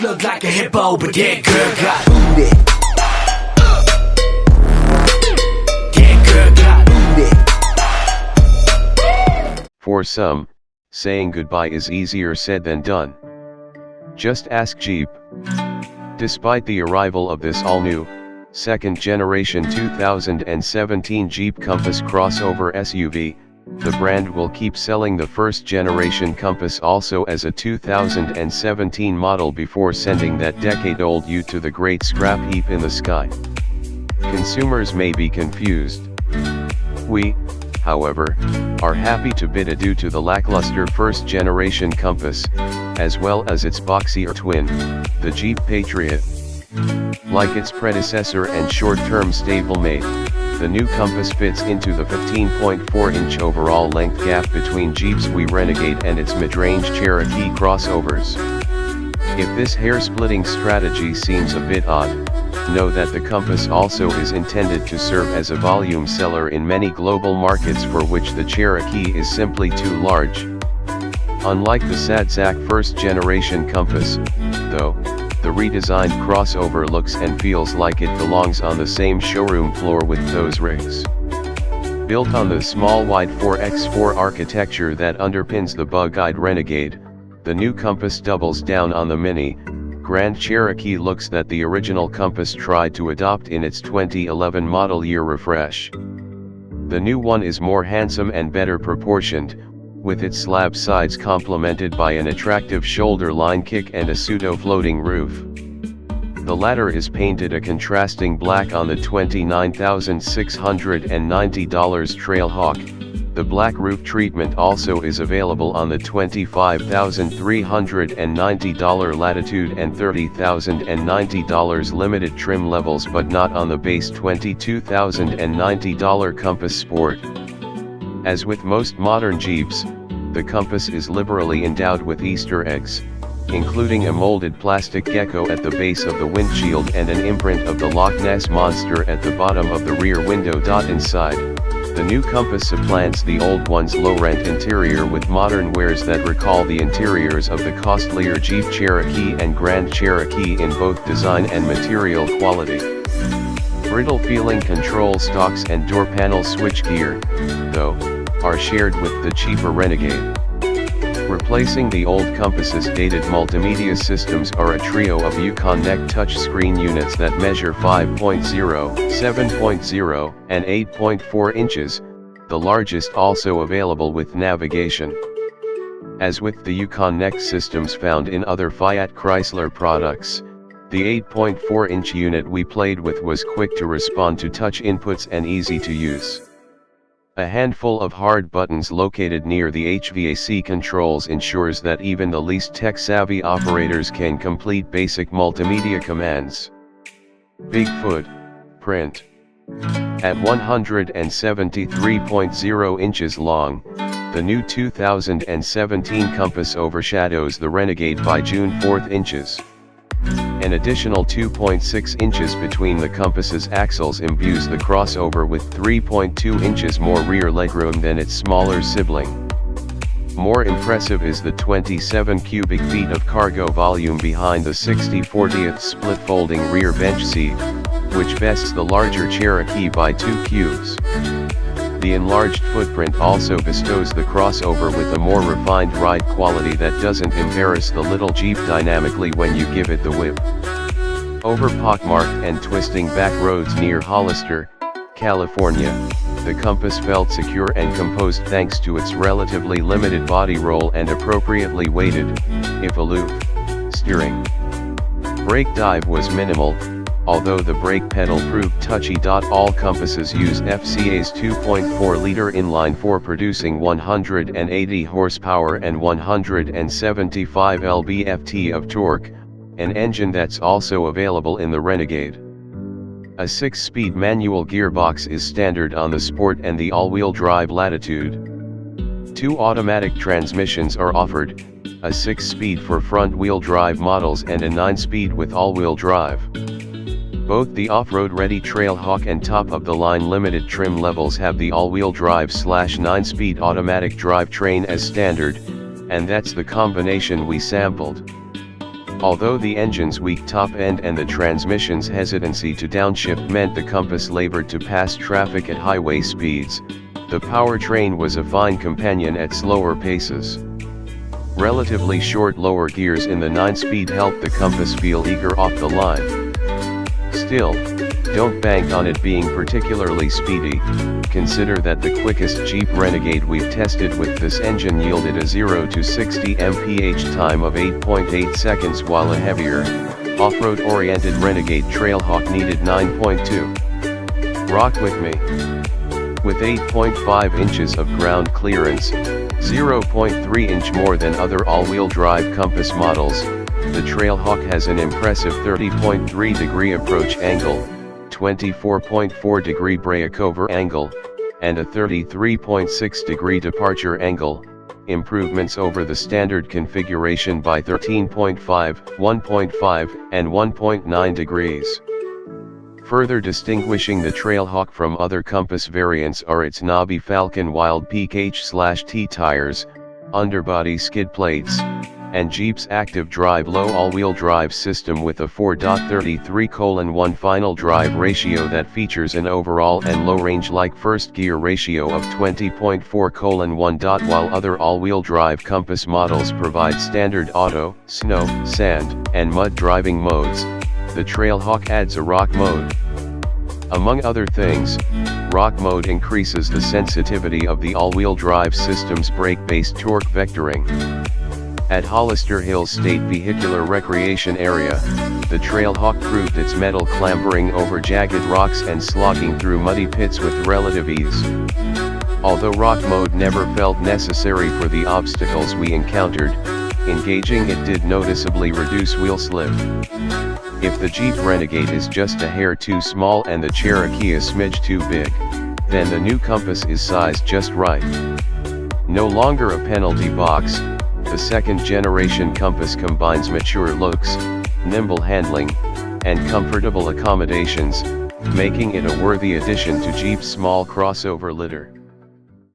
look like a hippo, but that girl got booty. That girl got booty. For some, saying goodbye is easier said than done. Just ask Jeep. Despite the arrival of this all-new, second-generation 2017 Jeep Compass crossover SUV, the brand will keep selling the first-generation Compass also as a 2017 model before sending that decade-old Ute to the great scrap heap in the sky. Consumers may be confused. We, however, are happy to bid adieu to the lackluster first-generation Compass, as well as its boxier twin, the Jeep Patriot. Like its predecessor and short-term stablemate, the new Compass fits into the 15.4-inch overall length gap between Jeep's Renegade and its mid-range Cherokee crossovers. If this hair-splitting strategy seems a bit odd, know that the Compass also is intended to serve as a volume seller in many global markets for which the Cherokee is simply too large. Unlike the sad-sack first-generation Compass, though, the redesigned crossover looks and feels like it belongs on the same showroom floor with those rigs. Built on the small wide 4x4 architecture that underpins the bug-eyed Renegade, the new Compass doubles down on the mini, Grand Cherokee looks that the original Compass tried to adopt in its 2011 model year refresh. The new one is more handsome and better proportioned, with its slab sides complemented by an attractive shoulder line kick and a pseudo-floating roof. The latter is painted a contrasting black on the $29,690 Trailhawk. The black roof treatment also is available on the $25,390 Latitude and $30,090 limited trim levels, but not on the base $22,090 Compass Sport. As with most modern Jeeps, the Compass is liberally endowed with Easter eggs, including a molded plastic gecko at the base of the windshield and an imprint of the Loch Ness Monster at the bottom of the rear window. Inside, the new Compass supplants the old one's low-rent interior with modern wares that recall the interiors of the costlier Jeep Cherokee and Grand Cherokee in both design and material quality. Brittle-feeling control stalks and door panel switchgear, though, are shared with the cheaper Renegade. Replacing the old Compass's dated multimedia systems are a trio of Uconnect touchscreen units that measure 5.0, 7.0, and 8.4 inches, the largest also available with navigation. As with the Uconnect systems found in other Fiat Chrysler products, the 8.4-inch unit we played with was quick to respond to touch inputs and easy to use. A handful of hard buttons located near the HVAC controls ensures that even the least tech-savvy operators can complete basic multimedia commands. Bigfoot, print. At 173.0 inches long, the new 2017 Compass overshadows the Renegade by June 4 inches. An additional 2.6 inches between the Compass's axles imbues the crossover with 3.2 inches more rear legroom than its smaller sibling. More impressive is the 27 cubic feet of cargo volume behind the 60/40th split folding rear bench seat, which bests the larger Cherokee by 2 cubes. The enlarged footprint also bestows the crossover with a more refined ride quality that doesn't embarrass the little Jeep dynamically when you give it the whip. Over pockmarked and twisting back roads near Hollister, California, the Compass felt secure and composed thanks to its relatively limited body roll and appropriately weighted, if aloof, steering. Brake dive was minimal, although the brake pedal proved touchy. All Compasses use FCA's 2.4-liter inline-4 producing 180 horsepower and 175 lb-ft of torque, an engine that's also available in the Renegade. A 6-speed manual gearbox is standard on the Sport and the all-wheel drive Latitude. 2 automatic transmissions are offered, a 6-speed for front-wheel drive models and a 9-speed with all-wheel drive. Both the off-road ready Trailhawk and top-of-the-line limited trim levels have the all-wheel drive / 9-speed automatic drivetrain as standard, and that's the combination we sampled. Although the engine's weak top end and the transmission's hesitancy to downshift meant the Compass labored to pass traffic at highway speeds, the powertrain was a fine companion at slower paces. Relatively short lower gears in the 9-speed helped the Compass feel eager off the line. Still, don't bank on it being particularly speedy. Consider that the quickest Jeep Renegade we've tested with this engine yielded a 0 to 60 mph time of 8.8 seconds, while a heavier, off-road oriented Renegade Trailhawk needed 9.2. Rock with me. With 8.5 inches of ground clearance, 0.3 inch more than other all-wheel drive Compass models, the Trailhawk has an impressive 30.3 degree approach angle, 24.4 degree breakover angle, and a 33.6 degree departure angle, improvements over the standard configuration by 13.5, 1.5, and 1.9 degrees. Further distinguishing the Trailhawk from other Compass variants are its knobby Falcon Wild Peak H/T tires, underbody skid plates, and Jeep's active drive low all-wheel drive system with a 4.33:1 final drive ratio that features an overall and low-range-like first gear ratio of 20.4:1. While other all-wheel drive Compass models provide standard auto, snow, sand, and mud driving modes, the Trailhawk adds a rock mode. Among other things, rock mode increases the sensitivity of the all-wheel drive system's brake-based torque vectoring. At Hollister Hills State Vehicular Recreation Area, the Trailhawk proved its mettle clambering over jagged rocks and slogging through muddy pits with relative ease. Although rock mode never felt necessary for the obstacles we encountered, engaging it did noticeably reduce wheel slip. If the Jeep Renegade is just a hair too small and the Cherokee a smidge too big, then the new Compass is sized just right. No longer a penalty box, the second-generation Compass combines mature looks, nimble handling, and comfortable accommodations, making it a worthy addition to Jeep's small crossover litter.